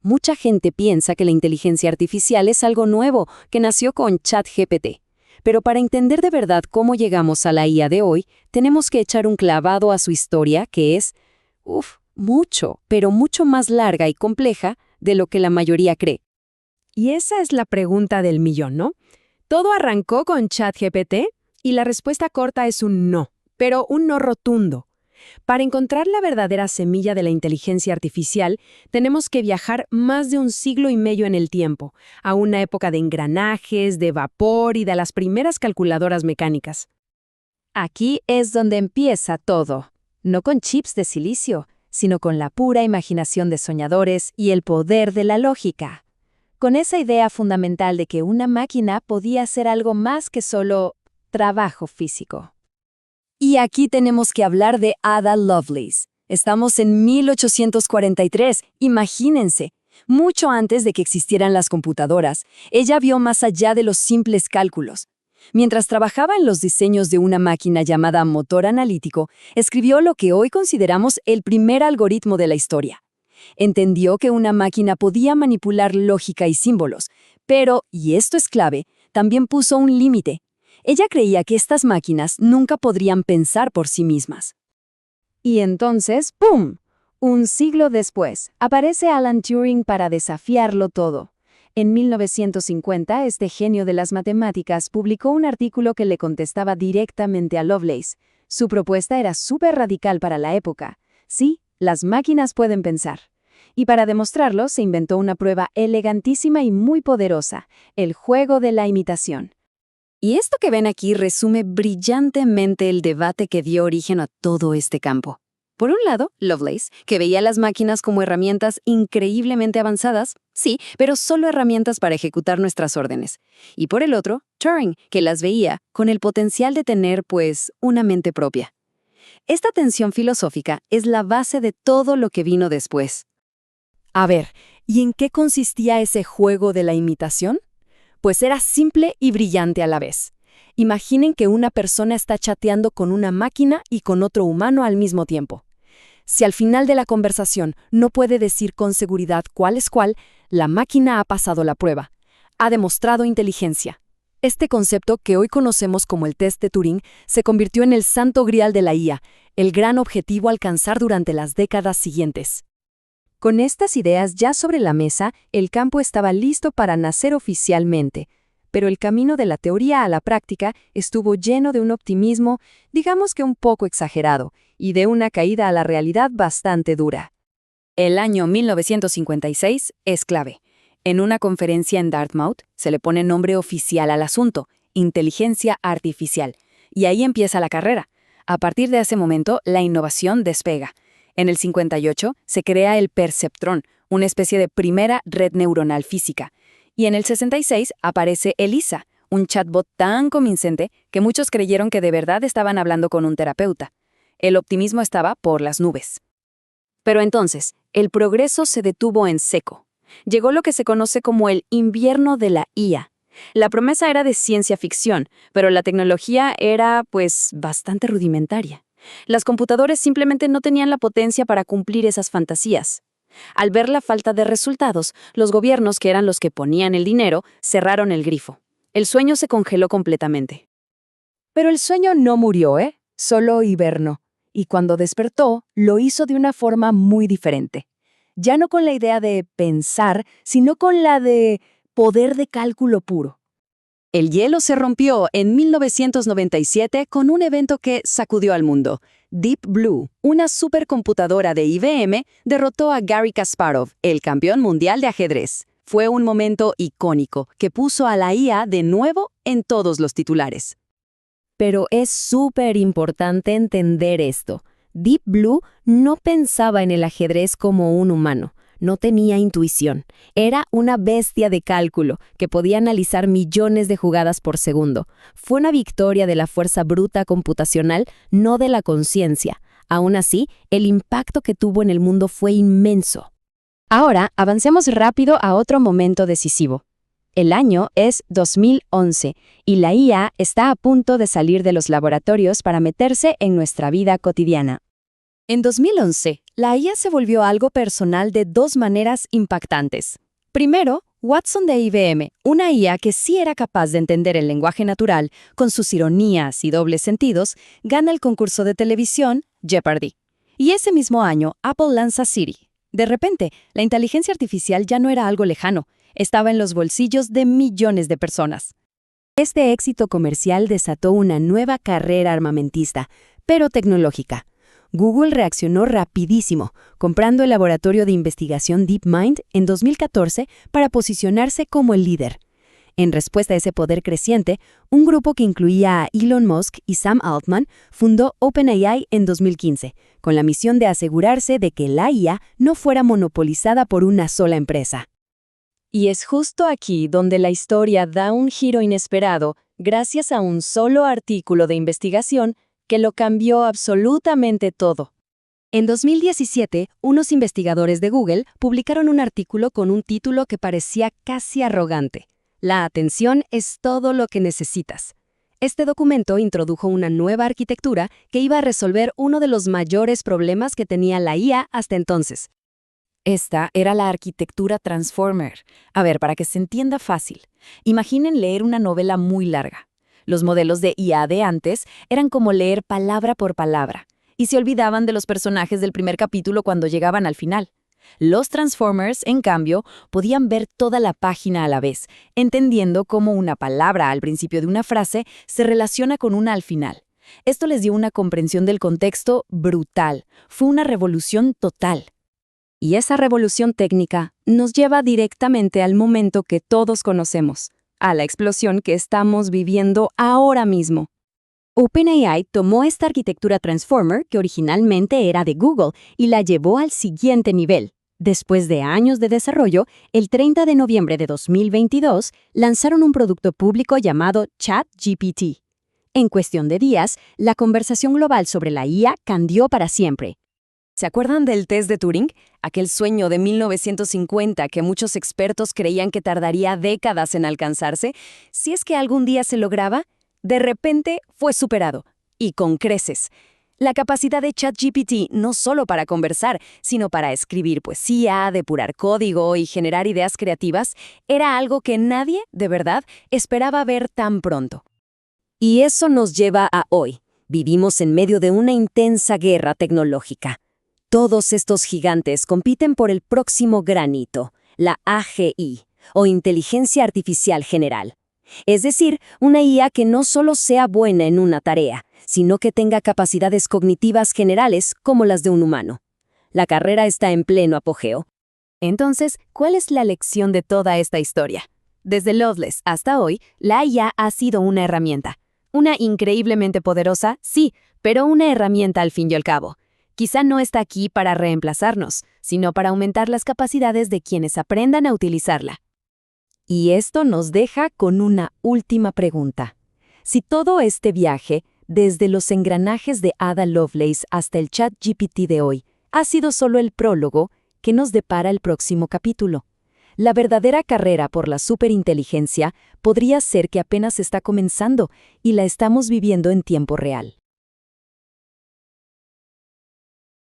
Mucha gente piensa que la inteligencia artificial es algo nuevo, que nació con ChatGPT. Pero para entender de verdad cómo llegamos a la IA de hoy, tenemos que echar un clavado a su historia, que es, mucho, pero mucho más larga y compleja de lo que la mayoría cree. Y esa es la pregunta del millón, ¿no? Todo arrancó con ChatGPT y la respuesta corta es un no, pero un no rotundo. Para encontrar la verdadera semilla de la inteligencia artificial, tenemos que viajar más de 1,5 siglos en el tiempo, a una época de engranajes, de vapor y de las primeras calculadoras mecánicas. Aquí es donde empieza todo, no con chips de silicio, sino con la pura imaginación de soñadores y el poder de la lógica. Con esa idea fundamental de que una máquina podía hacer algo más que solo trabajo físico. Y aquí tenemos que hablar de Ada Lovelace. Estamos en 1843, imagínense. Mucho antes de que existieran las computadoras, ella vio más allá de los simples cálculos. Mientras trabajaba en los diseños de una máquina llamada motor analítico, escribió lo que hoy consideramos el primer algoritmo de la historia. Entendió que una máquina podía manipular lógica y símbolos, pero, y esto es clave, también puso un límite. Ella creía que estas máquinas nunca podrían pensar por sí mismas. Y entonces, ¡pum! 1 siglo después, aparece Alan Turing para desafiarlo todo. En 1950, este genio de las matemáticas publicó un artículo que le contestaba directamente a Lovelace. Su propuesta era súper radical para la época. Sí, las máquinas pueden pensar. Y para demostrarlo, se inventó una prueba elegantísima y muy poderosa, el juego de la imitación. Y esto que ven aquí resume brillantemente el debate que dio origen a todo este campo. Por un lado, Lovelace, que veía las máquinas como herramientas increíblemente avanzadas, sí, pero solo herramientas para ejecutar nuestras órdenes. Y por el otro, Turing, que las veía con el potencial de tener, una mente propia. Esta tensión filosófica es la base de todo lo que vino después. A ver, ¿y en qué consistía ese juego de la imitación? Pues era simple y brillante a la vez. Imaginen que una persona está chateando con una máquina y con otro humano al mismo tiempo. Si al final de la conversación no puede decir con seguridad cuál es cuál, la máquina ha pasado la prueba. Ha demostrado inteligencia. Este concepto que hoy conocemos como el test de Turing se convirtió en el santo grial de la IA, el gran objetivo a alcanzar durante las décadas siguientes. Con estas ideas ya sobre la mesa, el campo estaba listo para nacer oficialmente, pero el camino de la teoría a la práctica estuvo lleno de un optimismo, digamos que un poco exagerado, y de una caída a la realidad bastante dura. El año 1956 es clave. En una conferencia en Dartmouth se le pone nombre oficial al asunto, inteligencia artificial, y ahí empieza la carrera. A partir de ese momento, la innovación despega. En el 58 se crea el perceptrón, una especie de primera red neuronal física. Y en el 66 aparece ELIZA, un chatbot tan convincente que muchos creyeron que de verdad estaban hablando con un terapeuta. El optimismo estaba por las nubes. Pero entonces, el progreso se detuvo en seco. Llegó lo que se conoce como el invierno de la IA. La promesa era de ciencia ficción, pero la tecnología era, bastante rudimentaria. Las computadoras simplemente no tenían la potencia para cumplir esas fantasías. Al ver la falta de resultados, los gobiernos, que eran los que ponían el dinero, cerraron el grifo. El sueño se congeló completamente. Pero el sueño no murió, solo hibernó. Y cuando despertó, lo hizo de una forma muy diferente. Ya no con la idea de pensar, sino con la de poder de cálculo puro. El hielo se rompió en 1997 con un evento que sacudió al mundo. Deep Blue, una supercomputadora de IBM, derrotó a Garry Kasparov, el campeón mundial de ajedrez. Fue un momento icónico que puso a la IA de nuevo en todos los titulares. Pero es súper importante entender esto. Deep Blue no pensaba en el ajedrez como un humano. No tenía intuición. Era una bestia de cálculo que podía analizar millones de jugadas por segundo. Fue una victoria de la fuerza bruta computacional, no de la conciencia. Aún así, el impacto que tuvo en el mundo fue inmenso. Ahora, avancemos rápido a otro momento decisivo. El año es 2011 y la IA está a punto de salir de los laboratorios para meterse en nuestra vida cotidiana. En 2011, la IA se volvió algo personal de dos maneras impactantes. Primero, Watson de IBM, una IA que sí era capaz de entender el lenguaje natural, con sus ironías y dobles sentidos, gana el concurso de televisión Jeopardy! Y ese mismo año, Apple lanza Siri. De repente, la inteligencia artificial ya no era algo lejano, estaba en los bolsillos de millones de personas. Este éxito comercial desató una nueva carrera armamentista, pero tecnológica. Google reaccionó rapidísimo, comprando el laboratorio de investigación DeepMind en 2014 para posicionarse como el líder. En respuesta a ese poder creciente, un grupo que incluía a Elon Musk y Sam Altman fundó OpenAI en 2015, con la misión de asegurarse de que la IA no fuera monopolizada por una sola empresa. Y es justo aquí donde la historia da un giro inesperado, gracias a un solo artículo de investigación que lo cambió absolutamente todo. En 2017, unos investigadores de Google publicaron un artículo con un título que parecía casi arrogante. La atención es todo lo que necesitas. Este documento introdujo una nueva arquitectura que iba a resolver uno de los mayores problemas que tenía la IA hasta entonces. Esta era la arquitectura Transformer. A ver, para que se entienda fácil. Imaginen leer una novela muy larga. Los modelos de IA de antes eran como leer palabra por palabra, y se olvidaban de los personajes del primer capítulo cuando llegaban al final. Los Transformers, en cambio, podían ver toda la página a la vez, entendiendo cómo una palabra al principio de una frase se relaciona con una al final. Esto les dio una comprensión del contexto brutal. Fue una revolución total. Y esa revolución técnica nos lleva directamente al momento que todos conocemos, a la explosión que estamos viviendo ahora mismo. OpenAI tomó esta arquitectura Transformer, que originalmente era de Google, y la llevó al siguiente nivel. Después de años de desarrollo, el 30 de noviembre de 2022, lanzaron un producto público llamado ChatGPT. En cuestión de días, la conversación global sobre la IA cambió para siempre. ¿Se acuerdan del test de Turing? Aquel sueño de 1950 que muchos expertos creían que tardaría décadas en alcanzarse. Si es que algún día se lograba, de repente fue superado, y con creces. La capacidad de ChatGPT no solo para conversar, sino para escribir poesía, depurar código y generar ideas creativas, era algo que nadie, de verdad, esperaba ver tan pronto. Y eso nos lleva a hoy. Vivimos en medio de una intensa guerra tecnológica. Todos estos gigantes compiten por el próximo gran hito, la AGI, o Inteligencia Artificial General. Es decir, una IA que no solo sea buena en una tarea, sino que tenga capacidades cognitivas generales como las de un humano. La carrera está en pleno apogeo. Entonces, ¿cuál es la lección de toda esta historia? Desde Loveless hasta hoy, la IA ha sido una herramienta. Una increíblemente poderosa, sí, pero una herramienta al fin y al cabo. Quizá no está aquí para reemplazarnos, sino para aumentar las capacidades de quienes aprendan a utilizarla. Y esto nos deja con una última pregunta. Si todo este viaje, desde los engranajes de Ada Lovelace hasta el ChatGPT de hoy, ha sido solo el prólogo, ¿qué nos depara el próximo capítulo? La verdadera carrera por la superinteligencia podría ser que apenas está comenzando y la estamos viviendo en tiempo real.